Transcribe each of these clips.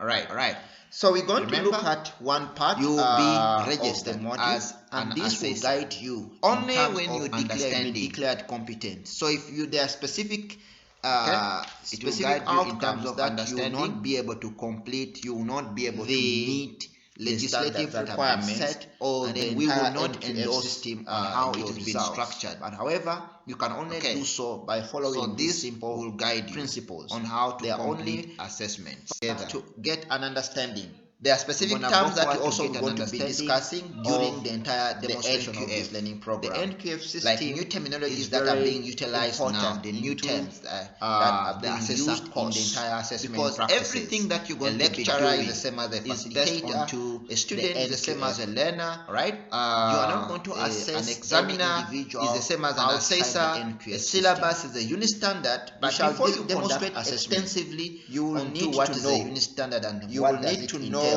All right. So we're going to look at one part. You'll be registered of the module, as and this will guide you only in terms when you been declared competent. So if there are specific specific outcomes that you will not be able to complete, you will not be able to meet legislative requirements, or then we will not endorse system on how it has been structured. But however, you can only do so by following these simple will guide principles on how to complete assessments to get an understanding. There are specific terms that you also going to be discussing during the entire demonstration of this learning program. The NQF system, like new terminologies that are being utilized now, the new terms that are being used in the entire assessment because practices. Everything that you're going to be lecturer doing is the same as a facilitator, a student is the same as a learner, right? You are not going to assess an examiner individual is the same as an assessor. The syllabus is a unit standard, but before you demonstrate extensively, you will need what to is know a unit standard and you what will does need it to entails, know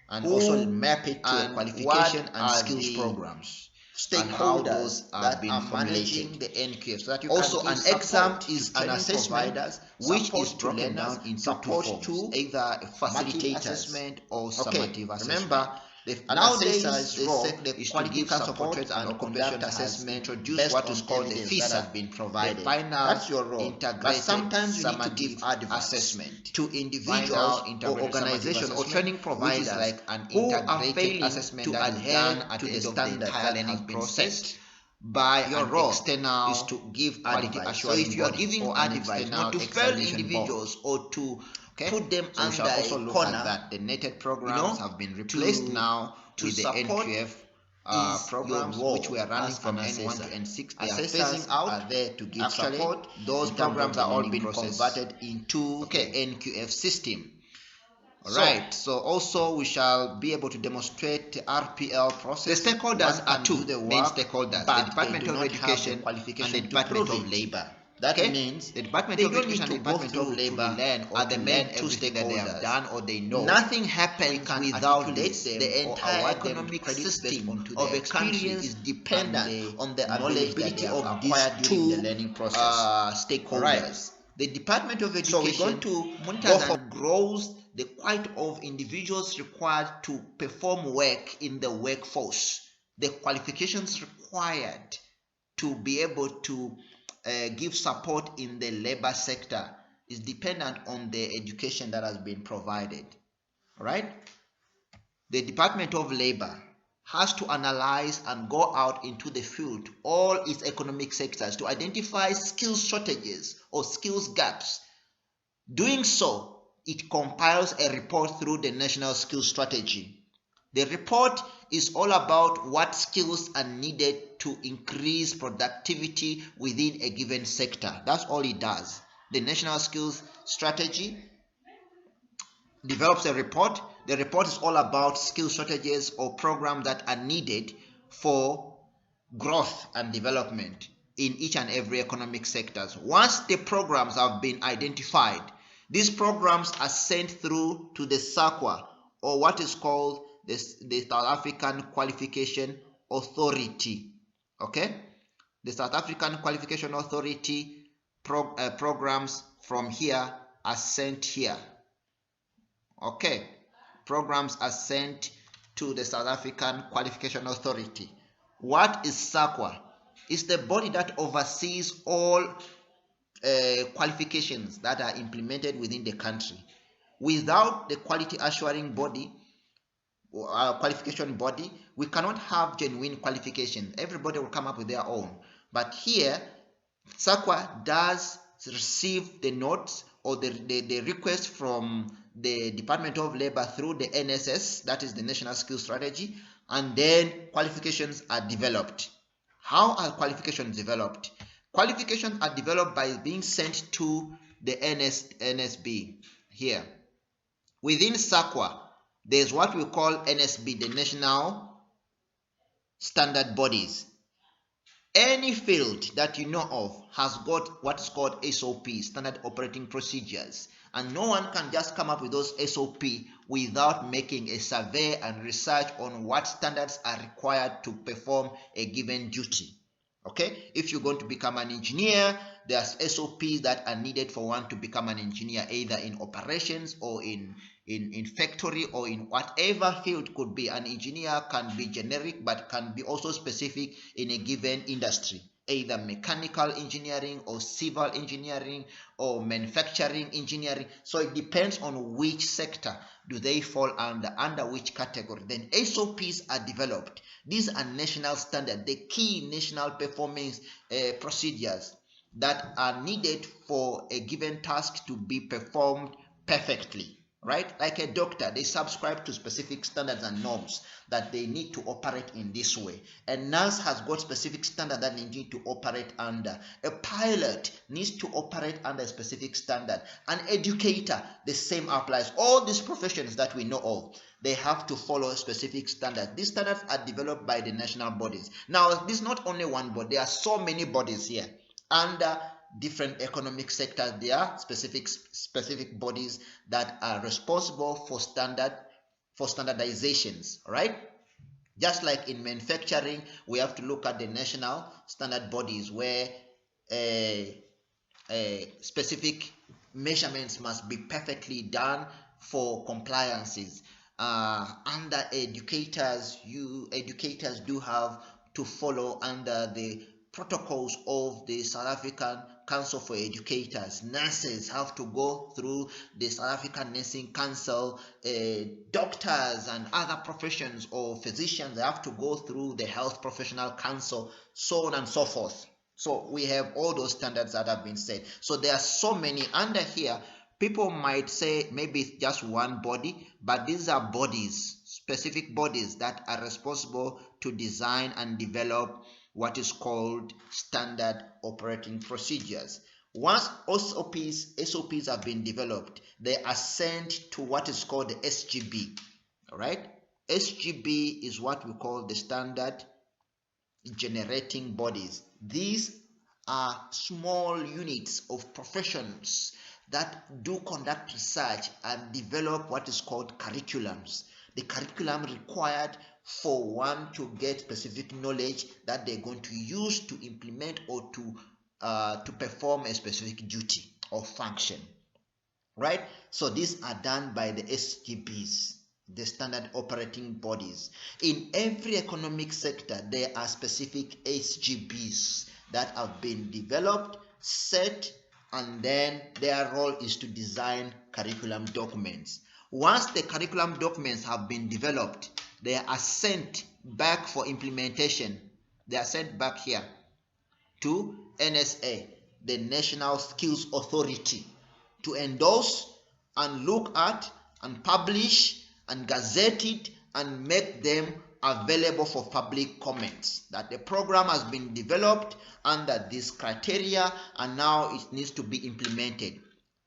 and also map it to a qualification and skills programs, stakeholders that are managing the NQF, so that you also can an exam is an assessment which is broken down into support two forms, to either a facilitative assessment or summative assessment. Remember, an assessor's role is to give support and conduct assessment, introduce what is called the FISA that has been provided. That's your role. But sometimes you need to give advice assessment to individuals or organizations or training providers, which is like an who are integrated failing assessment to that is adhere done at to the the end of the standards entire that learning have been process set. by Your an role external is to give quality advice. So assurance if you are body giving or an advice, external not to fail examination individuals or to put them so we under shall also a look corner, at that. The netted programs have been replaced now to with the support NQF programs, your which we are running as from an N1 assessor. to N6. They are Assessors phasing out are there to give actually support. those in terms programs of are all learning being process converted into Okay. the NQF system. So- Right. So also we shall be able to demonstrate the RPL process. The stakeholders One are can two do the main work, stakeholders, the but Department they do of not have Education the qualification and the to Department prove of it. Labor. That Okay? means The Department they of don't need Education to and go Department through of Labor to learn or are the to main learn everything that they have stakeholders. done or they know. Nothing happens can without articulate this. them The or entire award them economic credit based system onto of their a country experience is dependent and on the knowledge that availability they have of these acquired two during the learning process. stakeholders. Right. The Department of Education So we're going to monitors go and grows the quality of individuals required to perform work in the workforce. The qualifications required to be able to give support in the labor sector is dependent on the education that has been provided. Right? The Department of Labor has to analyze and go out into the field, all its economic sectors, to identify skills shortages or skills gaps. Doing so, it compiles a report through the National Skills Strategy. The report is all about what skills are needed to increase productivity within a given sector. That's all it does. The National Skills Strategy develops a report. The report is all about skill shortages or programs that are needed for growth and development in each and every economic sectors. Once the programs have been identified, these programs are sent through to the SAQA, or what is called the South African Qualification Authority. Okay? The South African Qualification Authority programs from here are sent here. Okay, programs are sent to the South African Qualification Authority. What is SAQA? It's the body that oversees all qualifications that are implemented within the country. Without the quality assuring body, qualification body, we cannot have genuine qualification. Everybody will come up with their own. But here, SAQA does receive the notes or the request from the Department of Labor through the NSS, that is the National Skills Strategy, and then qualifications are developed. How are qualifications developed? Qualifications are developed by being sent to the NSB here. Within SAQA, there's what we call NSB, the National Standard Bodies. Any field that you know of has got what is called SOP, Standard Operating Procedures, and no one can just come up with those SOP without making a survey and research on what standards are required to perform a given duty. Okay, if you're going to become an engineer, there's SOPs that are needed for one to become an engineer, either in operations or in factory or in whatever field. Could be an engineer, can be generic, but can be also specific in a given industry, either mechanical engineering or civil engineering or manufacturing engineering. So it depends on which sector do they fall under which category. Then SOPs are developed. These are national standards, the key national performance procedures that are needed for a given task to be performed perfectly. Right? Like a doctor, they subscribe to specific standards and norms that they need to operate in this way. A nurse has got specific standards that they need to operate under. A pilot needs to operate under a specific standard. An educator, the same applies. All these professions that we know of, they have to follow a specific standard. These standards are developed by the national bodies. Now, this is not only one body. There are so many bodies here. Under different economic sectors, there are specific bodies that are responsible for standardizations, right? Just like in manufacturing, we have to look at the national standard bodies where specific measurements must be perfectly done for compliances. Under educators, educators do have to follow under the protocols of the South African Council for Educators. Nurses have to go through the South African Nursing Council. Doctors and other professions or physicians, they have to go through the Health Professional Council, so on and so forth. So we have all those standards that have been set. So there are so many under here. People might say maybe it's just one body, but these are bodies, specific bodies that are responsible to design and develop what is called standard operating procedures. Once SOPs have been developed, they are sent to what is called the SGB. All right? SGB is what we call the standard generating bodies. These are small units of professions that do conduct research and develop what is called curriculums. The curriculum required for one to get specific knowledge that they're going to use to implement or to perform a specific duty or function. Right? So these are done by the SGBs, the standard operating bodies. In every economic sector, there are specific SGBs that have been developed, set, and then their role is to design curriculum documents. Once the curriculum documents have been developed, they are sent back for implementation. They are sent back here to NSA, the National Skills Authority, to endorse and look at and publish and gazette it and make them available for public comments, that the program has been developed under this criteria and now it needs to be implemented.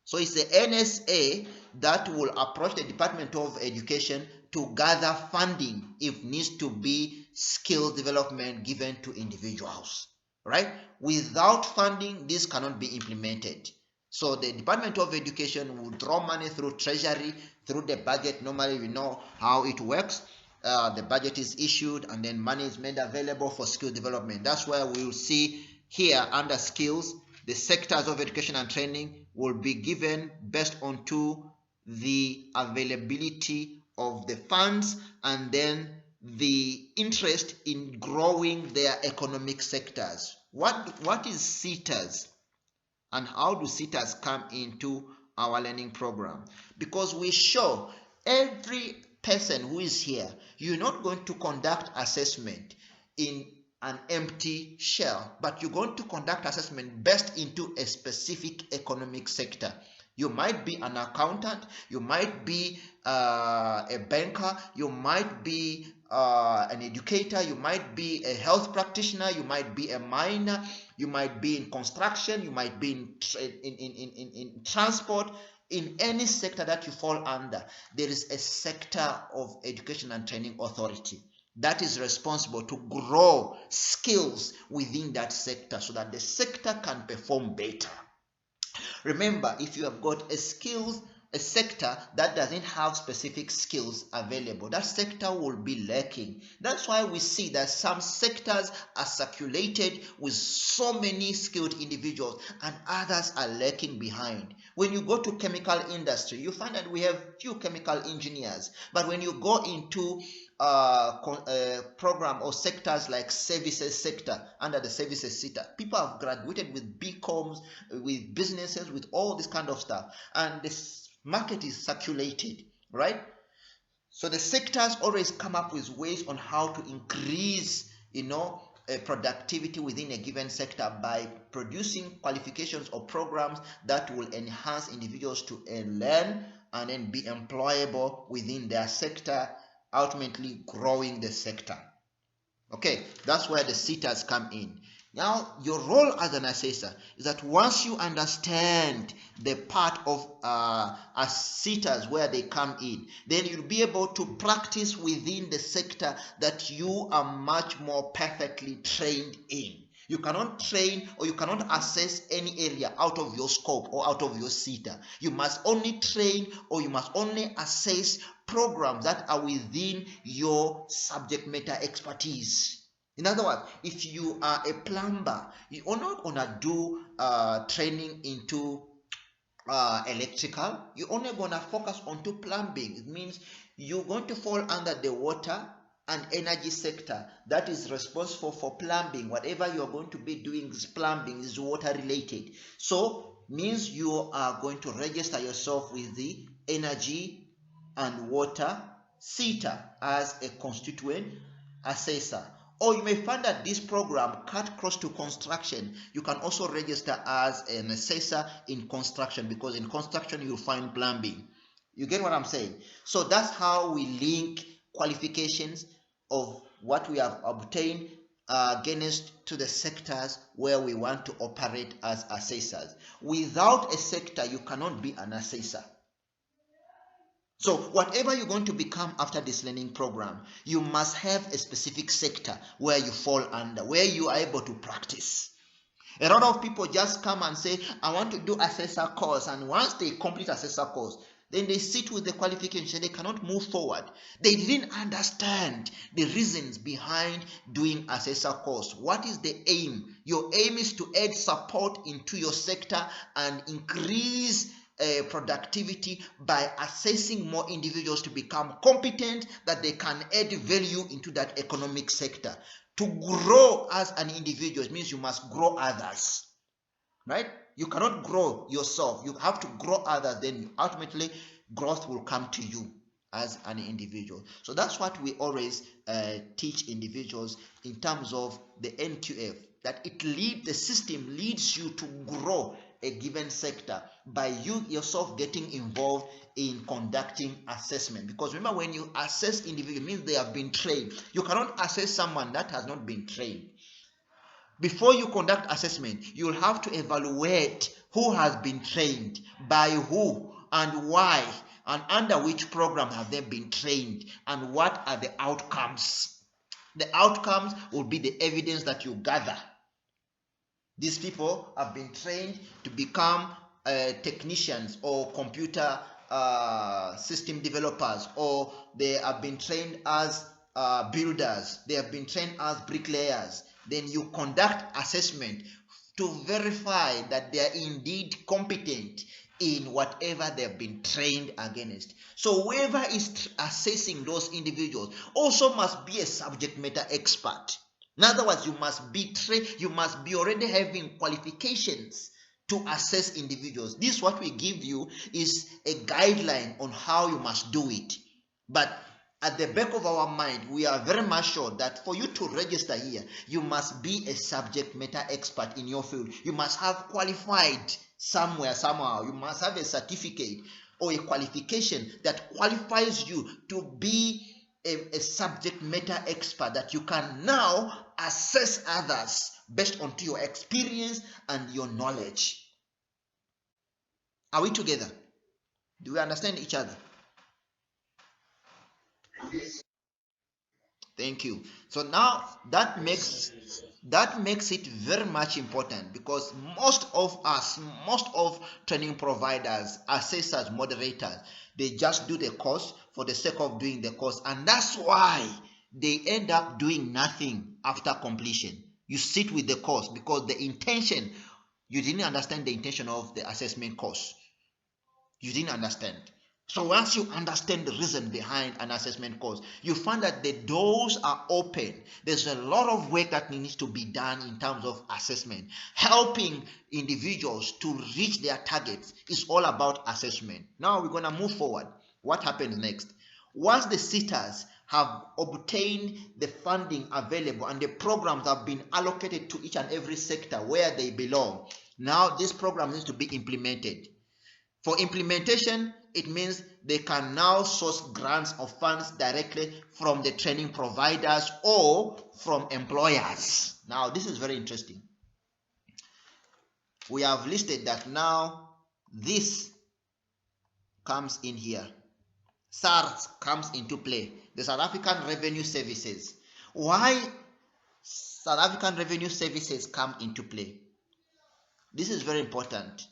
So it's the NSA that will approach the Department of Education to gather funding if needs to be skill development given to individuals, right? Without funding, this cannot be implemented. So the Department of Education will draw money through Treasury, through the budget. Normally, we know how it works. The budget is issued and then money is made available for skill development. That's where we will see here under skills, the sectors of education and training will be given based on the availability of the funds and then the interest in growing their economic sectors. What is SETAs and how do SETAs come into our learning program? Because we show every person who is here, you're not going to conduct assessment in an empty shell, but you're going to conduct assessment based into a specific economic sector. You might be an accountant, you might be a banker, you might be an educator, you might be a health practitioner, you might be a miner, you might be in construction, you might be in transport. In any sector that you fall under, there is a sector of education and training authority that is responsible to grow skills within that sector so that the sector can perform better. Remember, if you have got a skills a sector that doesn't have specific skills available, that sector will be lacking. That's why we see that some sectors are circulated with so many skilled individuals and others are lacking behind. When you go to chemical industry, you find that we have few chemical engineers, but when you go into program or sectors like services sector, under the services sector, people have graduated with BComs, with businesses, with all this kind of stuff, and this market is circulated, right? So the sectors always come up with ways on how to increase, productivity within a given sector by producing qualifications or programs that will enhance individuals to learn and then be employable within their sector, ultimately growing the sector. Okay, that's where the sitters come in. Now, your role as an assessor is that once you understand the part of sitters where they come in, then you'll be able to practice within the sector that you are much more perfectly trained in. You cannot train or you cannot assess any area out of your scope or out of your sitter. You must only train or you must only assess programs that are within your subject matter expertise. In other words, if you are a plumber, you are not going to do training into electrical. You're only going to focus on plumbing. It means you're going to fall under the water and energy sector that is responsible for plumbing. Whatever you're going to be doing is plumbing, is water related. So means you are going to register yourself with the energy and water sitter as a constituent assessor. Or you may find that this program cut across to construction. You can also register as an assessor in construction, because in construction you'll find plumbing. You get what I'm saying? So that's how we link qualifications of what we have obtained against to the sectors where we want to operate as assessors. Without a sector, you cannot be an assessor. So whatever you're going to become after this learning program, you must have a specific sector where you fall under, where you are able to practice. A lot of people just come and say, I want to do assessor course, and once they complete assessor course, then they sit with the qualification, they cannot move forward. They didn't understand the reasons behind doing assessor course. What is the aim? Your aim is to add support into your sector and increase productivity by assessing more individuals to become competent, that they can add value into that economic sector. To grow as an individual, it means you must grow others, right? You cannot grow yourself. You have to grow others, then ultimately growth will come to you as an individual. So that's what we always teach individuals in terms of the NQF, that the system leads you to grow a given sector by you yourself getting involved in conducting assessment. Because remember, when you assess individuals, it means they have been trained. You cannot assess someone that has not been trained. Before you conduct assessment, you'll have to evaluate who has been trained, by who, and why, and under which program have they been trained, and what are the outcomes. The outcomes will be the evidence that you gather. These people have been trained to become technicians or computer system developers, or they have been trained as builders, they have been trained as bricklayers. Then you conduct assessment to verify that they are indeed competent in whatever they have been trained against. So whoever is assessing those individuals also must be a subject matter expert. In other words, you must be trained, you must be already having qualifications to assess individuals. This, what we give you, is a guideline on how you must do it. But at the back of our mind, we are very much sure that for you to register here, you must be a subject matter expert in your field. You must have qualified somewhere, somehow. You must have a certificate or a qualification that qualifies you to be a subject matter expert, that you can now assess others based on your experience and your knowledge. Are we together? Do we understand each other? Thank you. So now that makes That makes it very much important, because most of training providers, assessors, moderators, they just do the course for the sake of doing the course, and that's why they end up doing nothing after completion. You sit with the course because the intention, you didn't understand the intention of the assessment course. You didn't understand. So once you understand the reason behind an assessment course, you find that the doors are open. There's a lot of work that needs to be done in terms of assessment. Helping individuals to reach their targets is all about assessment. Now we're going to move forward. What happens next? Once the sitters have obtained the funding available and the programs have been allocated to each and every sector where they belong, now this program needs to be implemented. For implementation, it means they can now source grants or funds directly from the training providers or from employers. Now, this is very interesting. We have listed that now this comes in here. SARS comes into play. The South African Revenue Services. Why South African Revenue Services come into play? This is very important.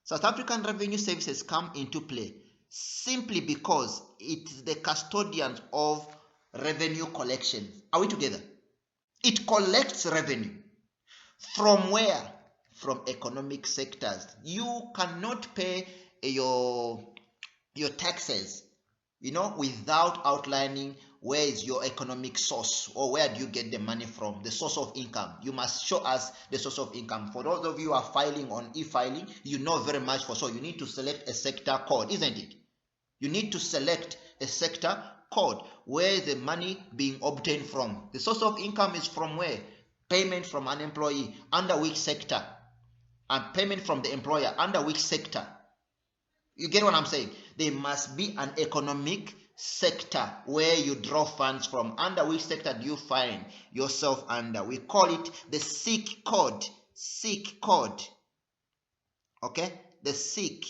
South African Revenue Services come into play simply because it is the custodian of revenue collection. Are we together? It collects revenue. From where? From economic sectors. You cannot pay your taxes, without outlining where is your economic source, or where do you get the money from, the source of income. You must show us the source of income. For those of you who are filing on e-filing, you know very much for sure you need to select a sector code, isn't it? You need to select a sector code where the money being obtained from. The source of income is from where? Payment from an employee, under which sector? And payment from the employer, under which sector? You get what I'm saying? There must be an economic sector where you draw funds from. Under which sector do you find yourself under? We call it the SIC code. SIC code. Okay? The SIC.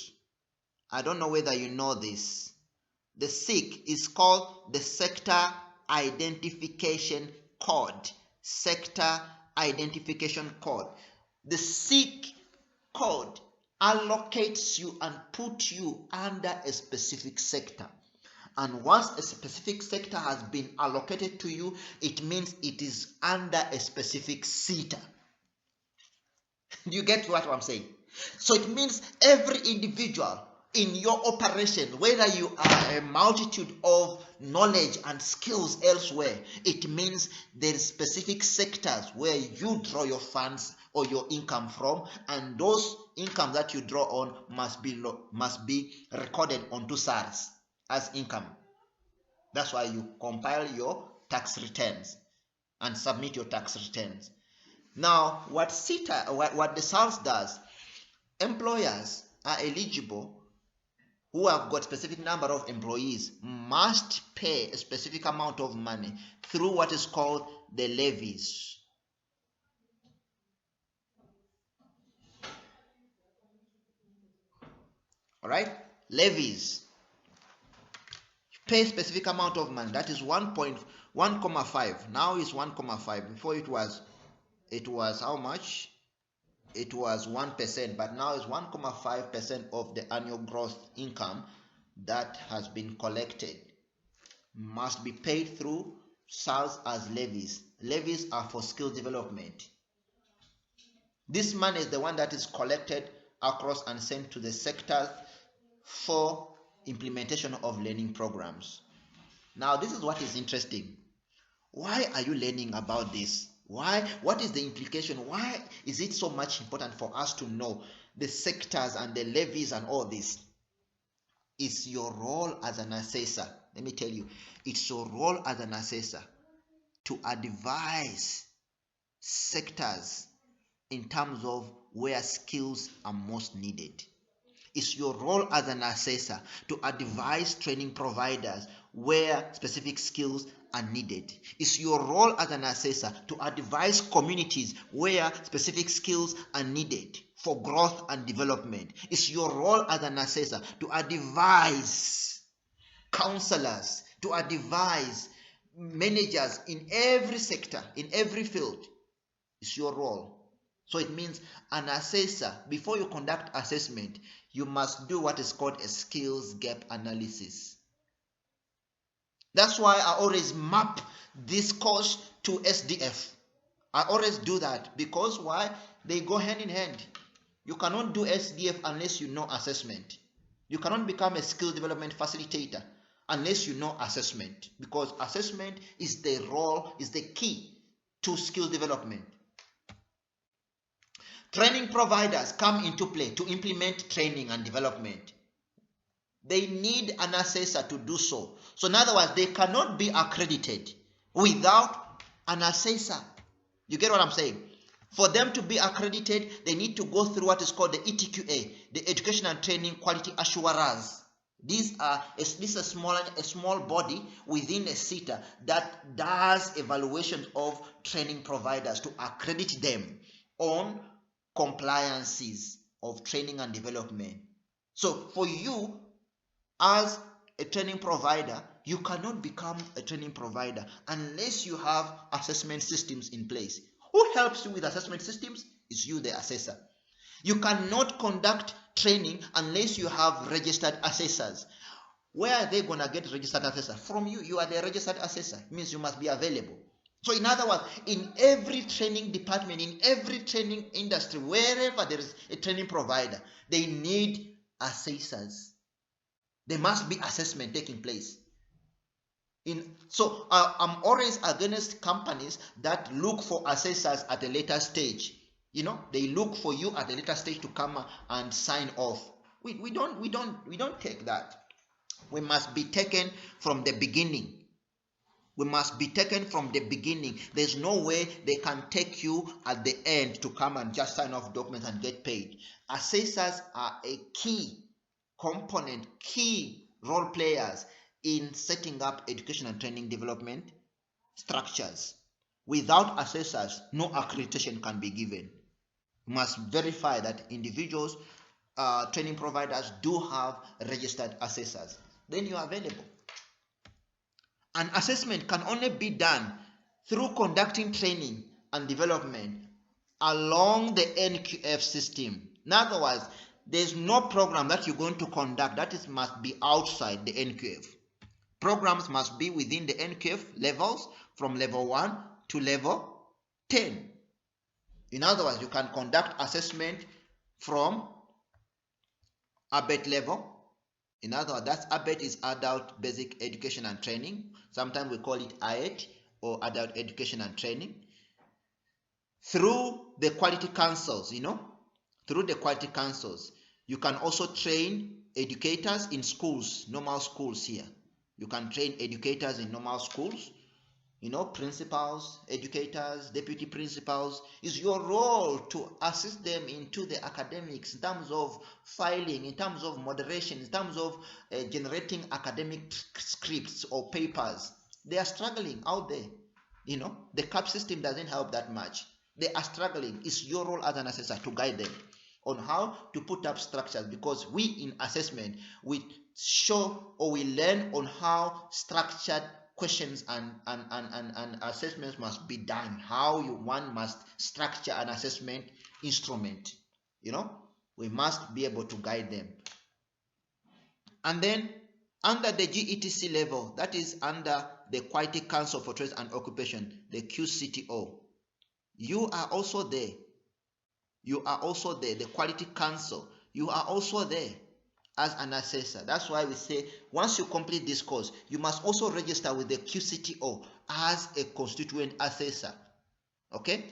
I don't know whether you know this. The SIC is called the Sector Identification Code. Sector Identification Code. The SIC code allocates you and puts you under a specific sector. And once a specific sector has been allocated to you, it means it is under a specific sitter. Do you get what I'm saying? So it means every individual in your operation, whether you are a multitude of knowledge and skills elsewhere, it means there are specific sectors where you draw your funds or your income from, and those income that you draw on must be recorded onto SARS as income. That's why you compile your tax returns and submit your tax returns. Now, what the SARS does, employers are eligible who have got specific number of employees must pay a specific amount of money through what is called the levies. All right, levies. You pay a specific amount of money. That is 1.5. Now it's 1.5. Before it was how much? It was 1%, but now it's 1.5% of the annual gross income that has been collected. Must be paid through SARS as levies. Levies are for skill development. This money is the one that is collected across and sent to the sectors for implementation of learning programs. Now, this is what is interesting. Why are you learning about this? Why? What is the implication? Why is it so much important for us to know the sectors and the levies and all this? It's your role as an assessor. Let me tell you, it's your role as an assessor to advise sectors in terms of where skills are most needed. It's your role as an assessor to advise training providers where specific skills are needed. It's your role as an assessor to advise communities where specific skills are needed for growth and development. It's your role as an assessor to advise counselors, to advise managers in every sector, in every field, It's your role. So it means an assessor, before you conduct assessment, you must do what is called a skills gap analysis. That's why I always map this course to SDF. I always do that because why? They go hand in hand. You cannot do SDF unless you know assessment. You cannot become a skill development facilitator unless you know assessment, because assessment is the role, is the key to skill development. Training providers come into play to implement training and development. They need an assessor to do so. So in other words, they cannot be accredited without an assessor. You get what I'm saying? For them to be accredited, they need to go through what is called the ETQA, the Education and Training Quality Assurers. This is a small body within a SETA that does evaluation of training providers to accredit them on compliances of training and development. So for you as a training provider, you cannot become a training provider unless you have assessment systems in place. Who helps you with assessment systems? Is you, the assessor. You cannot conduct training unless you have registered assessors. Where are they going to get registered assessors? From you. You are the registered assessor. It means you must be available. So in other words, in every training department, in every training industry, wherever there is a training provider, they need assessors. There must be assessment taking place. So I'm always against companies that look for assessors at a later stage. They look for you at a later stage to come and sign off. We don't take that. We must be taken from the beginning. We must be taken from the beginning. There's no way they can take you at the end to come and just sign off documents and get paid. Assessors are a key component, key role players in setting up education and training development structures. Without assessors, no accreditation can be given. You must verify that individuals, training providers do have registered assessors. Then you are available. An assessment can only be done through conducting training and development along the NQF system. In other words, there's no program that you're going to conduct that must be outside the NQF. Programs must be within the NQF levels from level 1 to level 10. In other words, you can conduct assessment from ABET level. In other words, that ABET is Adult Basic Education and Training. Sometimes we call it AET or Adult Education and Training. Through the quality councils, through the quality councils, you can also train educators in schools, normal schools here. You can train educators in normal schools, principals, educators, deputy principals. It's your role to assist them into the academics in terms of filing, in terms of moderation, in terms of generating academic scripts or papers. They are struggling out there. The CAP system doesn't help that much. They are struggling. It's your role as an assessor to guide them on how to put up structures, because we in assessment, we show or we learn on how structured questions and assessments must be done, how one must structure an assessment instrument. We must be able to guide them. And then under the GETC level, that is under the Quality Council for Trades and Occupation, the QCTO, you are also there. You are also there, the Quality Council. You are also there as an assessor. That's why we say once you complete this course, you must also register with the QCTO as a constituent assessor. Okay?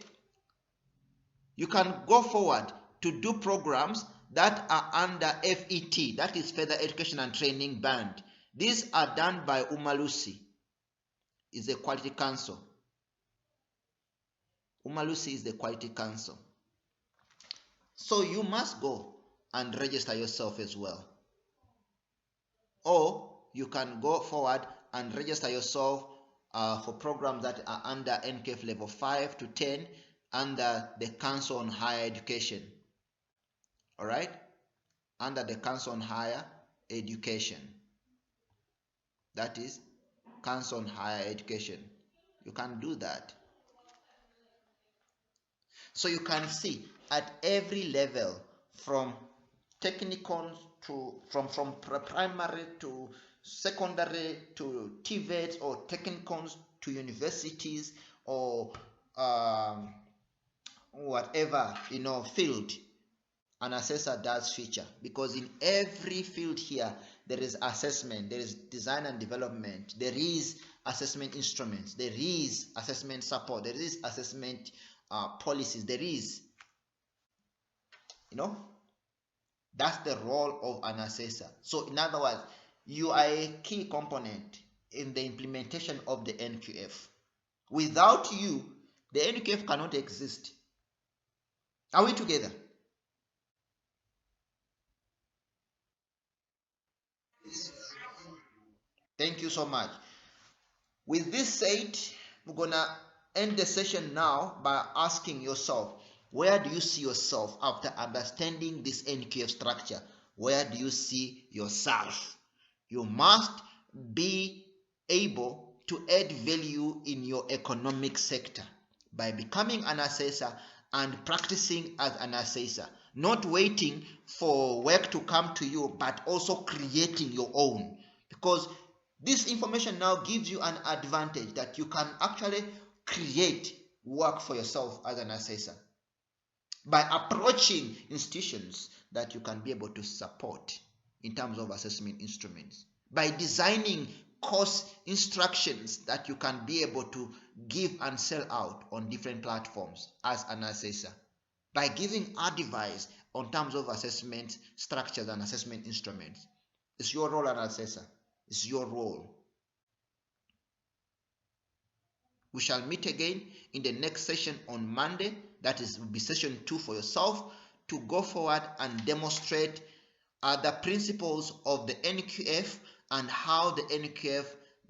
You can go forward to do programs that are under FET, that is Further Education and Training Band. These are done by Umalusi, is the Quality Council. Umalusi is the Quality Council. So you must go and register yourself as well. Or you can go forward and register yourself for programs that are under NQF level 5 to 10 under the Council on Higher Education. Alright? Under the Council on Higher Education. That is Council on Higher Education. You can do that. So you can see at every level, from technical to from primary to secondary to TVET or technicals to universities or whatever field, an assessor does feature, because in every field here there is assessment, there is design and development, there is assessment instruments, there is assessment support, there is assessment policies, there is, that's the role of an assessor. So in other words, you are a key component in the implementation of the NQF. Without you, the NQF cannot exist. Are we together? Thank you so much. With this said, we're gonna end the session now by asking yourself, where do you see yourself after understanding this NQF structure? Where do you see yourself? You must be able to add value in your economic sector by becoming an assessor and practicing as an assessor, not waiting for work to come to you, but also creating your own. Because this information now gives you an advantage that you can actually create work for yourself as an assessor by approaching institutions that you can be able to support in terms of assessment instruments, by designing course instructions that you can be able to give and sell out on different platforms as an assessor, by giving advice on terms of assessment structures and assessment instruments. It's your role as an assessor. It's your role. We shall meet again in the next session on Monday. That will be session 2 for yourself, to go forward and demonstrate the principles of the NQF and how the NQF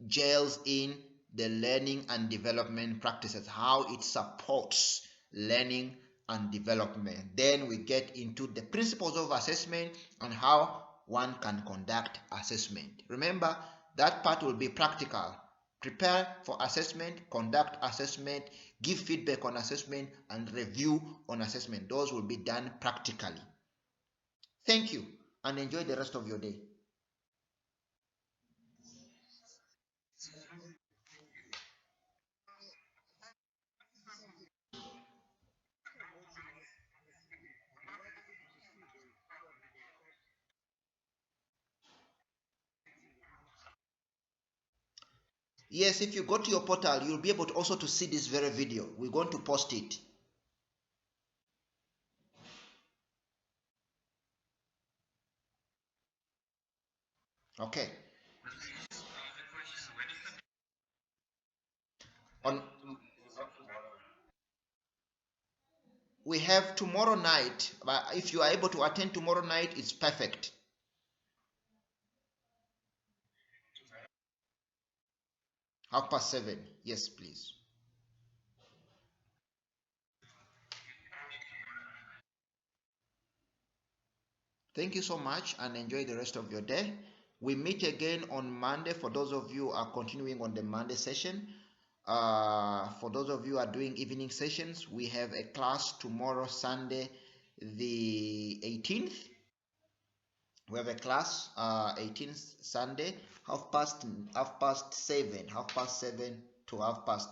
gels in the learning and development practices, how it supports learning and development. Then we get into the principles of assessment and how one can conduct assessment. Remember, that part will be practical. Prepare for assessment, conduct assessment, give feedback on assessment, and review on assessment. Those will be done practically. Thank you, and enjoy the rest of your day. Yes, if you go to your portal, you'll be able to also to see this very video. We're going to post it. Okay. On We have tomorrow night, but if you are able to attend tomorrow night, it's perfect. 7:30. Yes, please. Thank you so much, and enjoy the rest of your day. We meet again on Monday. For those of you who are continuing on the Monday session, for those of you who are doing evening sessions, we have a class tomorrow, Sunday, the 18th. We have a class 18th Sunday, half past 7 to half past